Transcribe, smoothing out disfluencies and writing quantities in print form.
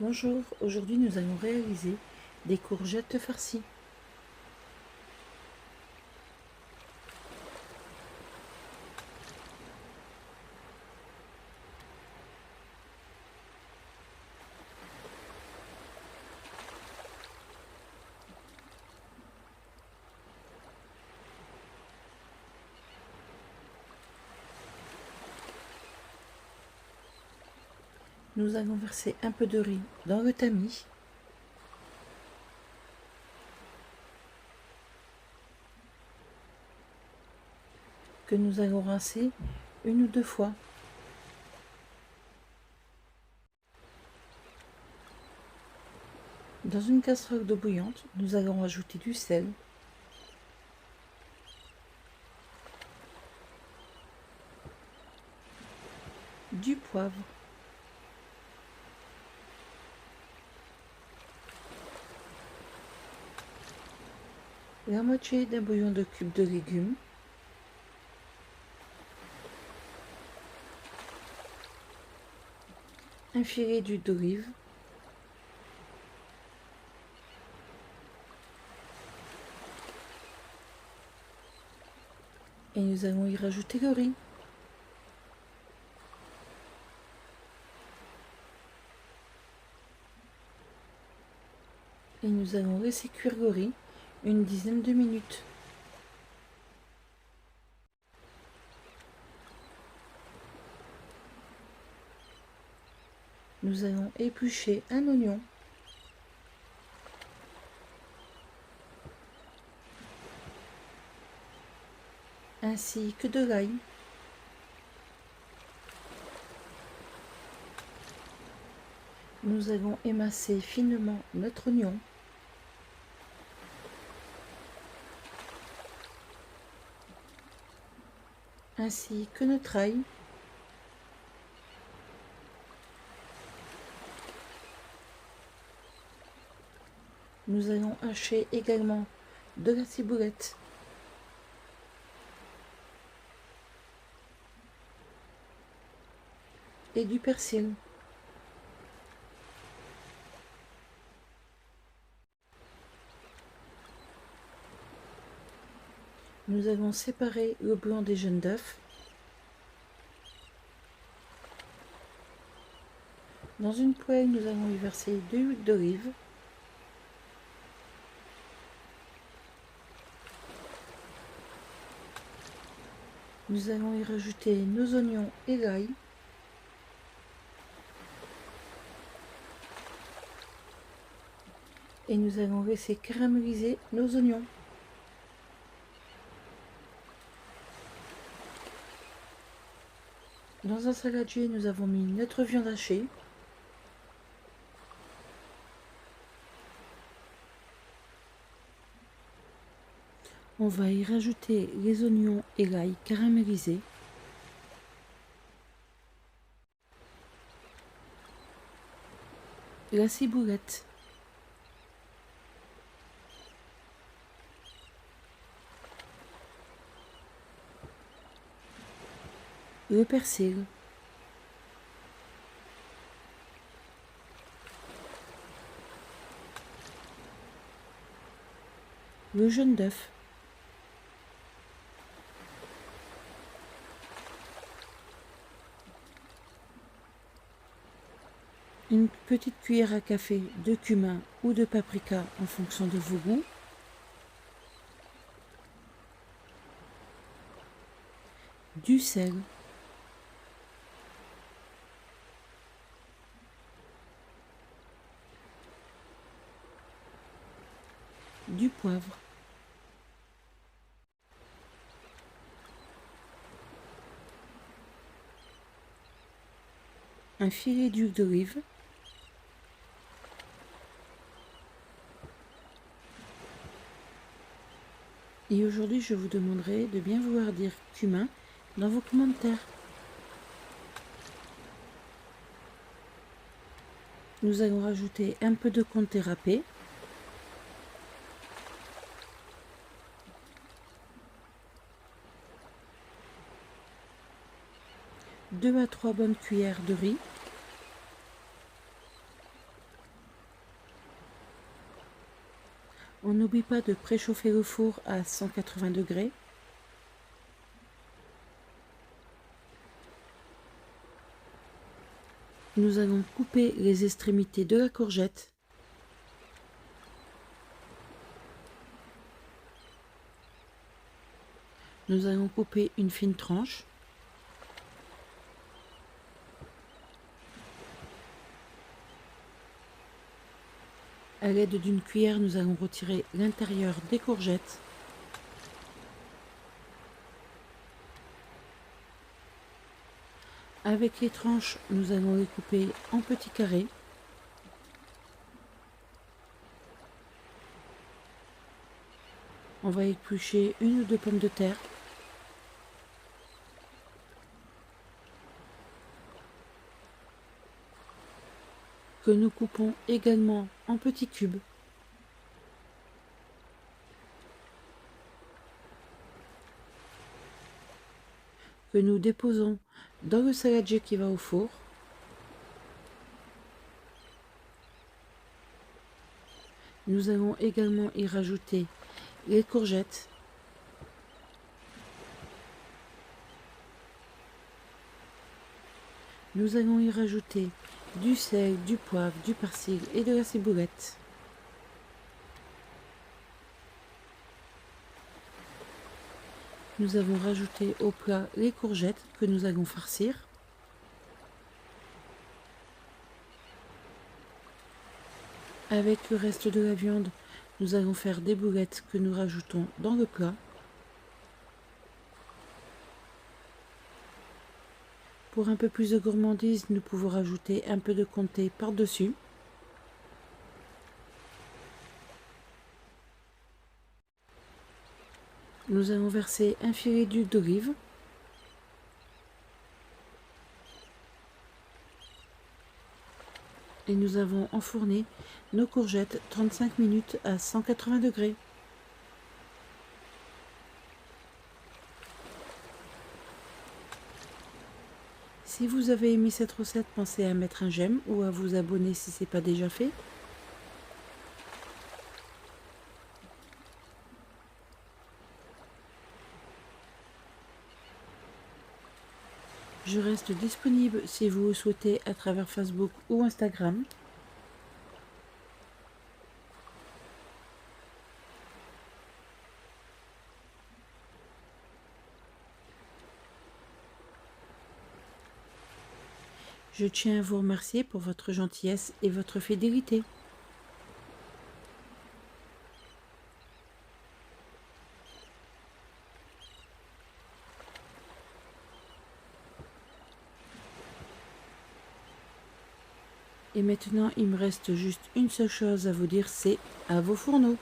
Bonjour, aujourd'hui nous allons réaliser des courgettes farcies. Nous allons verser un peu de riz dans le tamis. Que nous allons rincer une ou deux fois. Dans une casserole d'eau bouillante, nous allons ajouter du sel, du poivre, la moitié d'un bouillon de cubes de légumes, un filet d'huile d'olive, et nous allons y rajouter le riz. Et nous allons laisser cuire le riz une dizaine de minutes. Nous allons éplucher un oignon, ainsi que de l'ail. Nous allons émincer finement notre oignon. Ainsi que notre ail. Nous allons hacher également de la ciboulette. Et du persil. Nous allons séparer le blanc des jaunes d'œufs. Dans une poêle, nous allons y verser de l'huile d'olive. Nous allons y rajouter nos oignons et l'ail. Et nous allons laisser caraméliser nos oignons. Dans un saladier, nous avons mis notre viande hachée. On va y rajouter les oignons et l'ail caramélisés. La ciboulette. Le persil. Le jaune d'œuf. Une petite cuillère à café de cumin ou de paprika en fonction de vos goûts. Du sel. Du poivre. Un filet d'huile d'olive. Et aujourd'hui, je vous demanderai de bien vouloir dire cumin dans vos commentaires. Nous allons rajouter un peu de comté râpé. Deux à trois bonnes cuillères de riz. On n'oublie pas de préchauffer le four à 180 degrés. Nous allons couper les extrémités de la courgette. Nous allons couper une fine tranche. À l'aide d'une cuillère, nous allons retirer l'intérieur des courgettes. Avec les tranches, nous allons les couper en petits carrés. On va éplucher une ou deux pommes de terre. Que nous coupons également en petits cubes. Que nous déposons dans le saladier qui va au four. Nous allons également y rajouter les courgettes. Nous allons y rajouter du sel, du poivre, du persil et de la ciboulette. Nous avons rajouté au plat les courgettes que nous allons farcir. Avec le reste de la viande, nous allons faire des boulettes que nous rajoutons dans le plat. Pour un peu plus de gourmandise, nous pouvons rajouter un peu de comté par-dessus. Nous allons verser un filet d'huile d'olive. Et nous avons enfourné nos courgettes 35 minutes à 180 degrés. Si vous avez aimé cette recette, pensez à mettre un j'aime ou à vous abonner si ce n'est pas déjà fait. Je reste disponible si vous le souhaitez à travers Facebook ou Instagram. Je tiens à vous remercier pour votre gentillesse et votre fidélité. Et maintenant, il me reste juste une seule chose à vous dire, c'est à vos fourneaux.